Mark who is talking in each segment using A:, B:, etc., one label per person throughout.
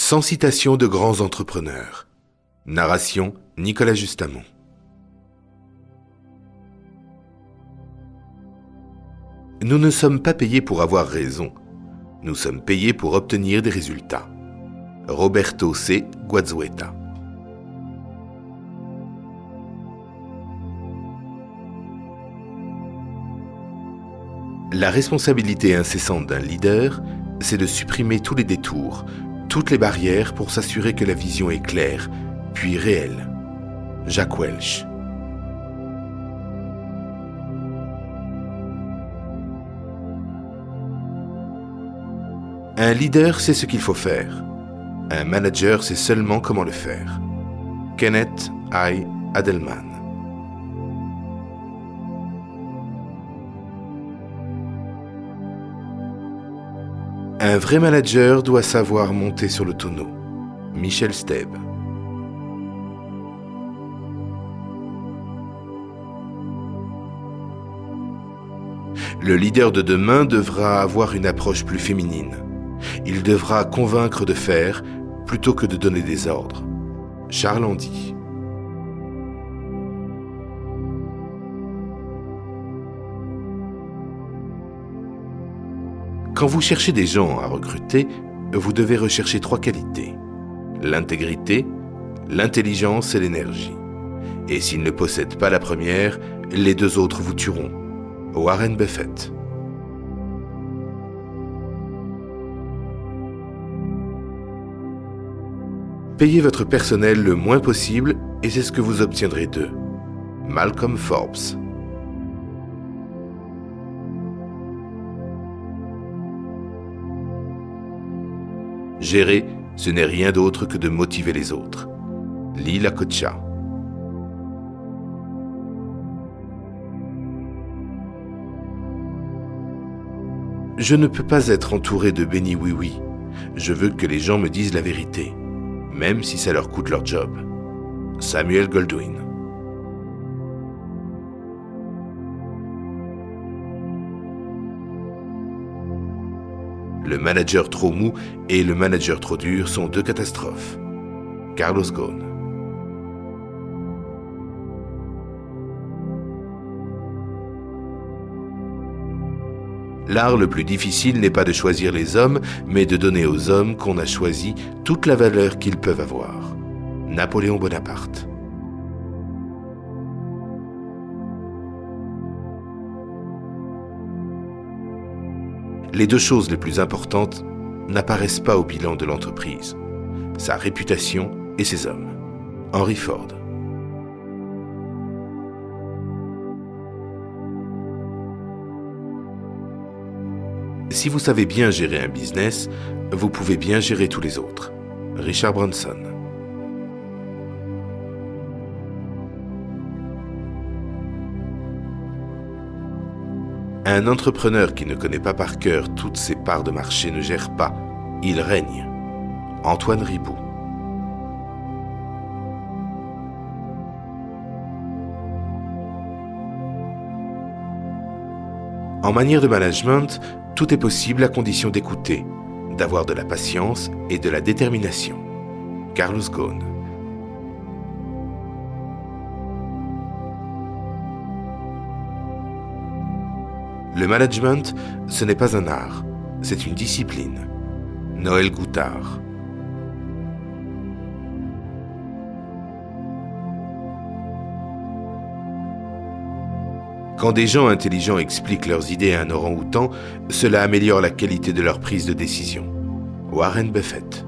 A: Sans citation de grands entrepreneurs. Narration Nicolas Justamont. Nous ne sommes pas payés pour avoir raison. Nous sommes payés pour obtenir des résultats. Roberto C. Guazzueta. La responsabilité incessante d'un leader, c'est de supprimer tous les détours, toutes les barrières pour s'assurer que la vision est claire, puis réelle. Jack Welch. Un leader sait ce qu'il faut faire. Un manager sait seulement comment le faire. Kenneth I. Adelman. Un vrai manager doit savoir monter sur le tonneau. Michel Steb. Le leader de demain devra avoir une approche plus féminine. Il devra convaincre de faire plutôt que de donner des ordres. Charles Andy. Quand vous cherchez des gens à recruter, vous devez rechercher 3 qualités. L'intégrité, l'intelligence et l'énergie. Et s'ils ne possèdent pas la première, les 2 autres vous tueront. Warren Buffett. Payez votre personnel le moins possible et c'est ce que vous obtiendrez d'eux. Malcolm Forbes. Gérer, ce n'est rien d'autre que de motiver les autres. Lee Iacocca. Je ne peux pas être entouré de béni oui-oui. Je veux que les gens me disent la vérité, même si ça leur coûte leur job. Samuel Goldwyn. Le manager trop mou et le manager trop dur sont 2 catastrophes. Carlos Ghosn. L'art le plus difficile n'est pas de choisir les hommes, mais de donner aux hommes qu'on a choisis toute la valeur qu'ils peuvent avoir. Napoléon Bonaparte. Les 2 choses les plus importantes n'apparaissent pas au bilan de l'entreprise. Sa réputation et ses hommes. Henry Ford. Si vous savez bien gérer un business, vous pouvez bien gérer tous les autres. Richard Branson. Un entrepreneur qui ne connaît pas par cœur toutes ses parts de marché ne gère pas, il règne. Antoine Riboud. En matière de management, tout est possible à condition d'écouter, d'avoir de la patience et de la détermination. Carlos Ghosn. Le management, ce n'est pas un art, c'est une discipline. Noël Goutard. Quand des gens intelligents expliquent leurs idées à un orang-outan, cela améliore la qualité de leur prise de décision. Warren Buffett.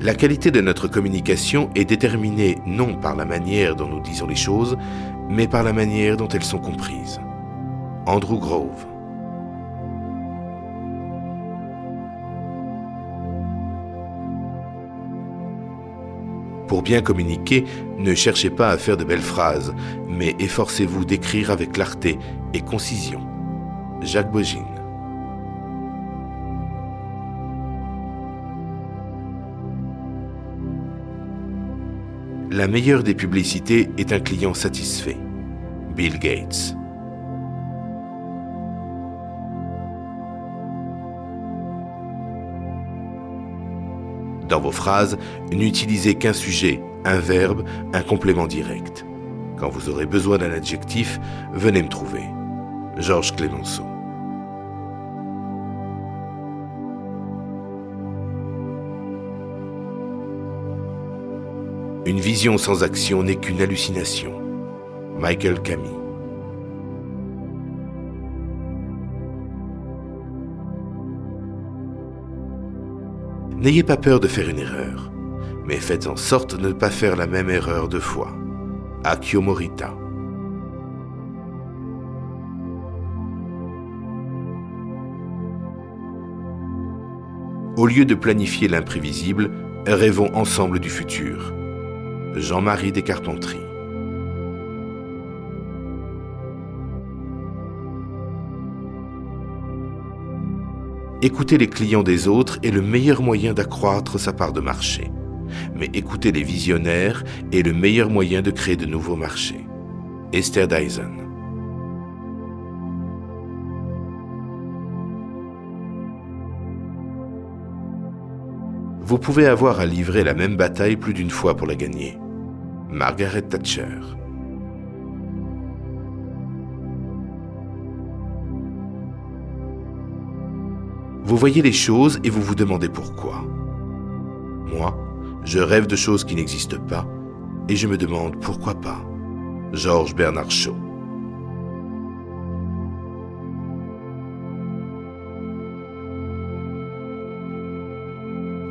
A: La qualité de notre communication est déterminée non par la manière dont nous disons les choses, mais par la manière dont elles sont comprises. Andrew Grove. Pour bien communiquer, ne cherchez pas à faire de belles phrases, mais efforcez-vous d'écrire avec clarté et concision. Jacques Bogine. La meilleure des publicités est un client satisfait. Bill Gates. Dans vos phrases, n'utilisez qu'un sujet, un verbe, un complément direct. Quand vous aurez besoin d'un adjectif, venez me trouver. Georges Clemenceau. Une vision sans action n'est qu'une hallucination. Michael Camus. N'ayez pas peur de faire une erreur, mais faites en sorte de ne pas faire la même erreur 2 fois. Akio Morita. Au lieu de planifier l'imprévisible, rêvons ensemble du futur. Jean-Marie Descarpentries. Écouter les clients des autres est le meilleur moyen d'accroître sa part de marché. Mais écouter les visionnaires est le meilleur moyen de créer de nouveaux marchés. Esther Dyson. Vous pouvez avoir à livrer la même bataille plus d'une fois pour la gagner. Margaret Thatcher. Vous voyez les choses et vous vous demandez pourquoi. Moi, je rêve de choses qui n'existent pas et je me demande pourquoi pas. Georges Bernard Shaw.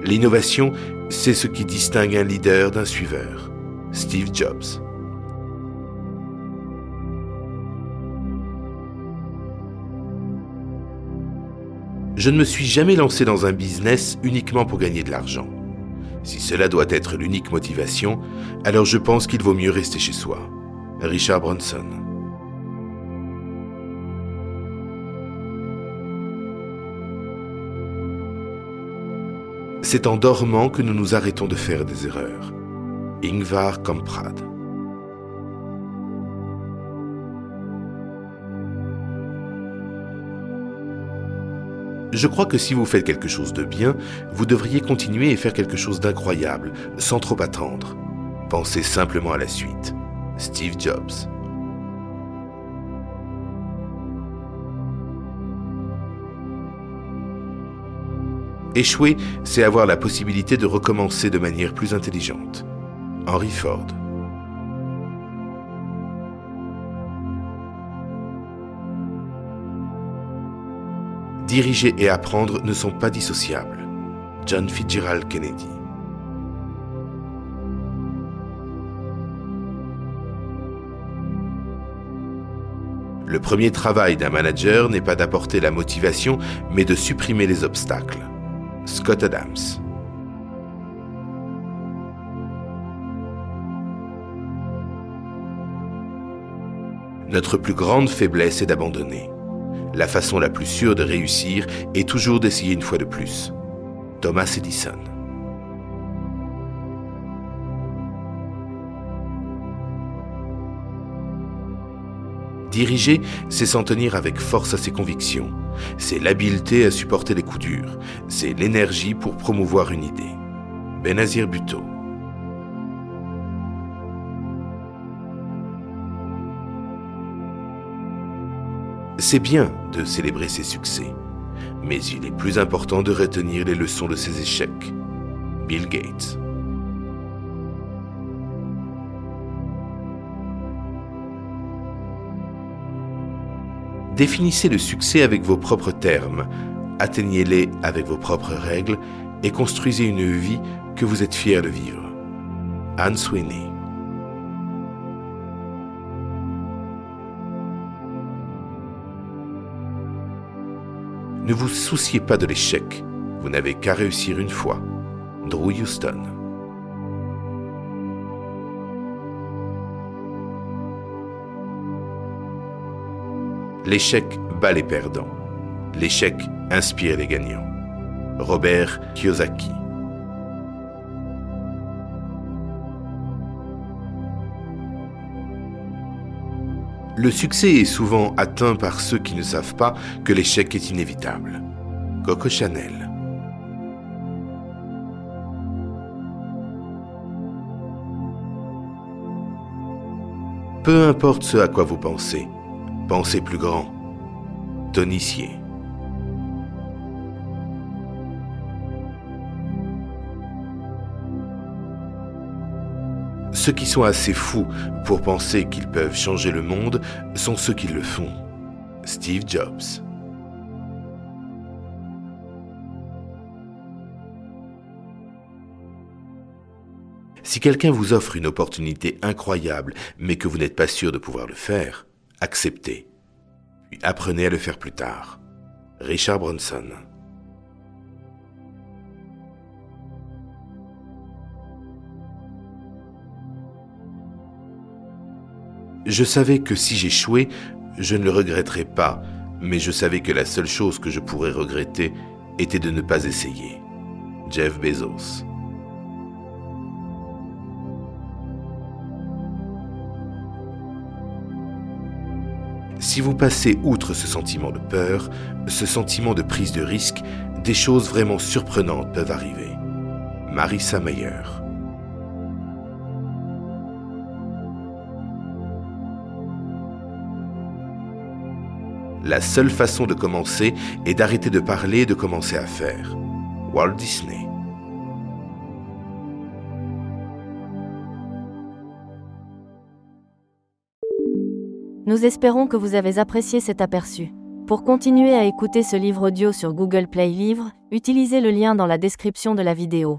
A: L'innovation, c'est ce qui distingue un leader d'un suiveur. Steve Jobs. Je ne me suis jamais lancé dans un business uniquement pour gagner de l'argent. Si cela doit être l'unique motivation, alors je pense qu'il vaut mieux rester chez soi. Richard Branson. C'est en dormant que nous nous arrêtons de faire des erreurs. Ingvar Kamprad. Je crois que si vous faites quelque chose de bien, vous devriez continuer et faire quelque chose d'incroyable, sans trop attendre. Pensez simplement à la suite. Steve Jobs. Échouer, c'est avoir la possibilité de recommencer de manière plus intelligente. Henry Ford. Diriger et apprendre ne sont pas dissociables. John Fitzgerald Kennedy. Le premier travail d'un manager n'est pas d'apporter la motivation, mais de supprimer les obstacles. Scott Adams. Notre plus grande faiblesse est d'abandonner. La façon la plus sûre de réussir est toujours d'essayer une fois de plus. Thomas Edison. Diriger, c'est s'en tenir avec force à ses convictions. C'est l'habileté à supporter les coups durs. C'est l'énergie pour promouvoir une idée. Benazir Bhutto. C'est bien de célébrer ses succès, mais il est plus important de retenir les leçons de ses échecs. Bill Gates. Définissez le succès avec vos propres termes, atteignez-les avec vos propres règles et construisez une vie que vous êtes fier de vivre. Anne Sweeney. Ne vous souciez pas de l'échec, vous n'avez qu'à réussir une fois. Drew Houston. L'échec bat les perdants. L'échec inspire les gagnants. Robert Kiyosaki. Le succès est souvent atteint par ceux qui ne savent pas que l'échec est inévitable. Coco Chanel. Peu importe ce à quoi vous pensez, pensez plus grand. Tony Hsieh. Ceux qui sont assez fous pour penser qu'ils peuvent changer le monde sont ceux qui le font. Steve Jobs. Si quelqu'un vous offre une opportunité incroyable, mais que vous n'êtes pas sûr de pouvoir le faire, acceptez. Puis apprenez à le faire plus tard. Richard Branson. Je savais que si j'échouais, je ne le regretterais pas, mais je savais que la seule chose que je pourrais regretter était de ne pas essayer. Jeff Bezos. Si vous passez outre ce sentiment de peur, ce sentiment de prise de risque, des choses vraiment surprenantes peuvent arriver. Marissa Mayer. La seule façon de commencer est d'arrêter de parler et de commencer à faire. Walt Disney.
B: Nous espérons que vous avez apprécié cet aperçu. Pour continuer à écouter ce livre audio sur Google Play Livres, utilisez le lien dans la description de la vidéo.